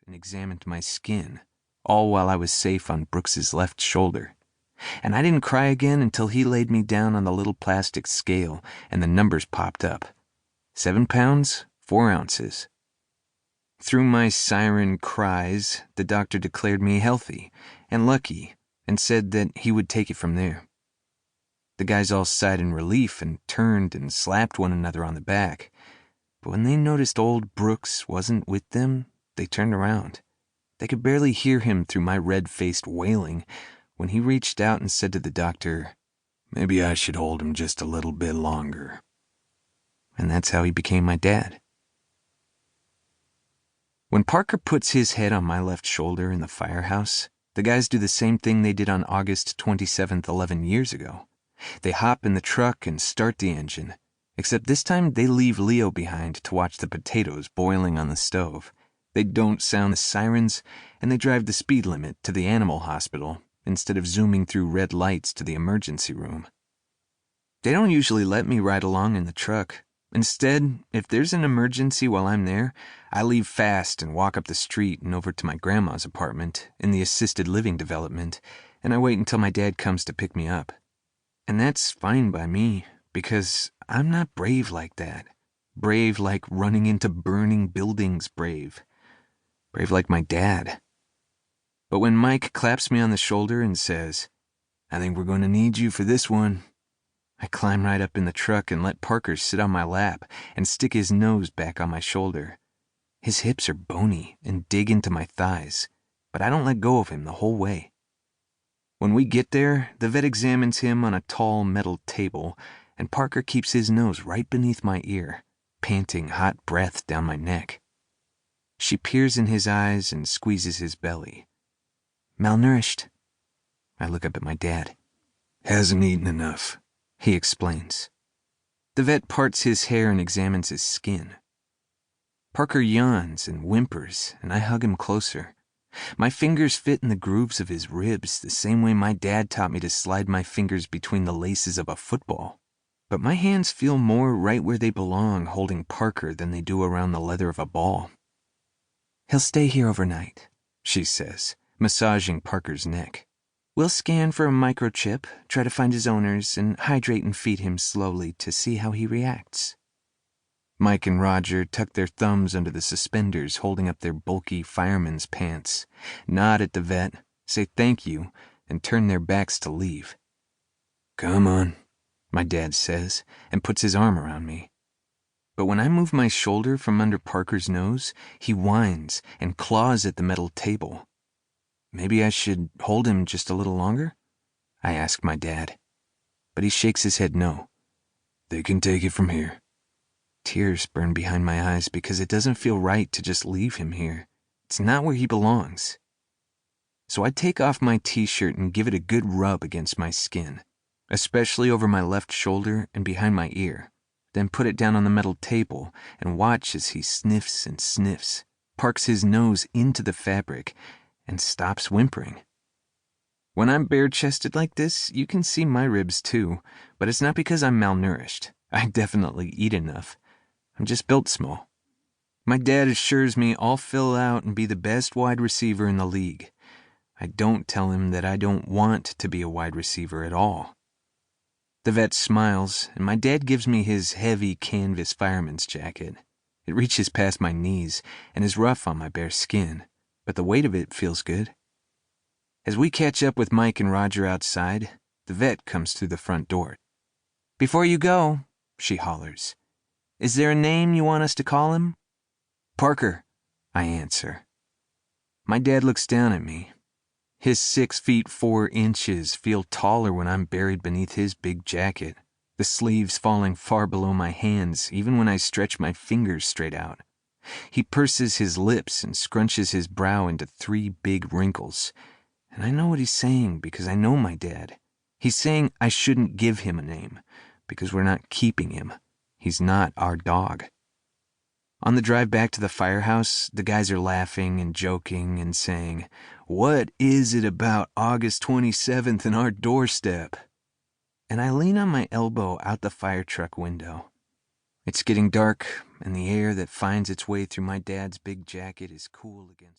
and examined my skin, all while I was safe on Brooks's left shoulder. And I didn't cry again until he laid me down on the little plastic scale and the numbers popped up. 7 pounds, 4 ounces. Through my siren cries, the doctor declared me healthy and lucky and said that he would take it from there. The guys all sighed in relief and turned and slapped one another on the back. But when they noticed old Brooks wasn't with them, they turned around. They could barely hear him through my red-faced wailing when he reached out and said to the doctor, "Maybe I should hold him just a little bit longer." And that's how he became my dad. When Parker puts his head on my left shoulder in the firehouse, the guys do the same thing they did on August 27th, 11 years ago. They hop in the truck and start the engine, except this time they leave Leo behind to watch the potatoes boiling on the stove. They don't sound the sirens, and they drive the speed limit to the animal hospital instead of zooming through red lights to the emergency room. They don't usually let me ride along in the truck. Instead, if there's an emergency while I'm there, I leave fast and walk up the street and over to my grandma's apartment in the assisted living development, and I wait until my dad comes to pick me up. And that's fine by me, because I'm not brave like that. Brave like running into burning buildings brave. Brave like my dad. But when Mike claps me on the shoulder and says, "I think we're going to need you for this one," I climb right up in the truck and let Parker sit on my lap and stick his nose back on my shoulder. His hips are bony and dig into my thighs, but I don't let go of him the whole way. When we get there, the vet examines him on a tall metal table, and Parker keeps his nose right beneath my ear, panting hot breath down my neck. She peers in his eyes and squeezes his belly. "Malnourished." I look up at my dad. "Hasn't eaten enough," he explains. The vet parts his hair and examines his skin. Parker yawns and whimpers, and I hug him closer. My fingers fit in the grooves of his ribs the same way my dad taught me to slide my fingers between the laces of a football. But my hands feel more right where they belong holding Parker than they do around the leather of a ball. "He'll stay here overnight," she says, massaging Parker's neck. "We'll scan for a microchip, try to find his owners, and hydrate and feed him slowly to see how he reacts." Mike and Roger tuck their thumbs under the suspenders holding up their bulky fireman's pants, nod at the vet, say thank you, and turn their backs to leave. "Come on," my dad says, and puts his arm around me. But when I move my shoulder from under Parker's nose, he whines and claws at the metal table. "Maybe I should hold him just a little longer?" I ask my dad. But he shakes his head no. "They can take it from here." Tears burn behind my eyes because it doesn't feel right to just leave him here. It's not where he belongs. So I take off my t-shirt and give it a good rub against my skin, especially over my left shoulder and behind my ear, then put it down on the metal table and watch as he sniffs and sniffs, parks his nose into the fabric, and stops whimpering. When I'm bare-chested like this, you can see my ribs too, but it's not because I'm malnourished. I definitely eat enough. I'm just built small. My dad assures me I'll fill out and be the best wide receiver in the league. I don't tell him that I don't want to be a wide receiver at all. The vet smiles, and my dad gives me his heavy canvas fireman's jacket. It reaches past my knees and is rough on my bare skin, but the weight of it feels good. As we catch up with Mike and Roger outside, the vet comes through the front door. "Before you go," she hollers, "is there a name you want us to call him?" "Parker," I answer. My dad looks down at me. His 6 feet 4 inches feel taller when I'm buried beneath his big jacket, the sleeves falling far below my hands even when I stretch my fingers straight out. He purses his lips and scrunches his brow into 3 big wrinkles. And I know what he's saying because I know my dad. He's saying I shouldn't give him a name because we're not keeping him. He's not our dog. On the drive back to the firehouse, the guys are laughing and joking and saying, "What is it about August 27th and our doorstep?" And I lean on my elbow out the fire truck window. It's getting dark, and the air that finds its way through my dad's big jacket is cool against